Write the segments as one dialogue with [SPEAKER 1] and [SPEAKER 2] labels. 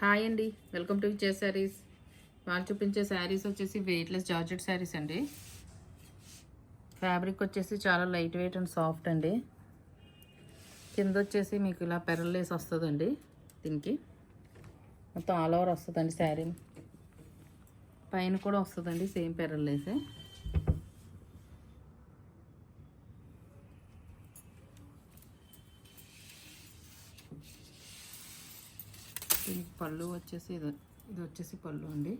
[SPEAKER 1] Hi అండి, welcome to Vijay saris. వాళ్ళు చూపించే శారీస్ వచ్చేసి వెయిట్లెస్ జార్జెట్ శారీస్ అండి. ఫ్యాబ్రిక్ వచ్చేసి చాలా లైట్ వెయిట్ అండ్ సాఫ్ట్ అండి. కింద వచ్చేసి మీకు ఇలా పెరల్లేస్ వస్తుందండి. దీనికి మొత్తం ఆల్ ఓవర్ వస్తుందండి శారీ. పైన కూడా వస్తుందండి సేమ్ పెరల్లేసే. దీనికి పళ్ళు వచ్చేసి ఇది వచ్చేసి పళ్ళు అండి.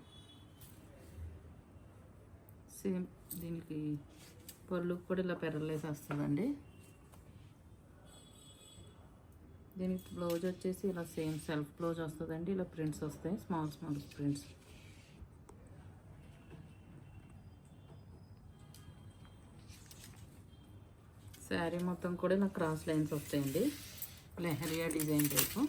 [SPEAKER 1] సేమ్ దీనికి పళ్ళు కూడా ఇలా పెరలేసి వస్తుందండి. దీనికి బ్లౌజ్ వచ్చేసి ఇలా సేమ్ సెల్ఫ్ బ్లౌజ్ వస్తుందండి. ఇలా ప్రింట్స్ వస్తాయి, స్మాల్ స్మాల్ ప్రింట్స్. శారీ మొత్తం కూడా ఇలా క్రాస్ లైన్స్ వస్తాయండి. Leheriya design type.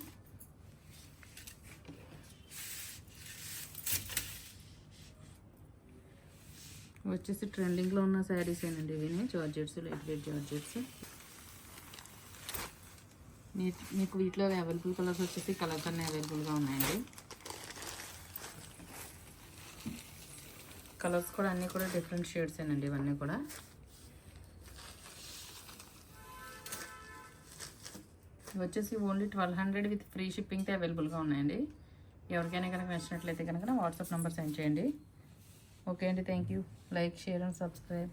[SPEAKER 1] వచ్చేసి ట్రెండింగ్లో ఉన్న శారీస్ ఏనండి ఇవి. Georgettes, light weight georgettes. మీకు వీటిలో అవైలబుల్ కలర్స్ వచ్చేసి కలర్స్ అన్నీ అవైలబుల్గా ఉన్నాయండి. కలర్స్ కూడా అన్నీ కూడా డిఫరెంట్ షేడ్స్ ఏనండి ఇవన్నీ కూడా. వచ్చేసి ఓన్లీ 1200 విత్ ఫ్రీ షిప్పింగ్తో అవైలబుల్గా ఉన్నాయండి. ఎవరికైనా కనుక నచ్చినట్లయితే కనుక వాట్సాప్ నెంబర్ సెండ్ చేయండి. ఓకే అండి, thank you. Like, share and subscribe.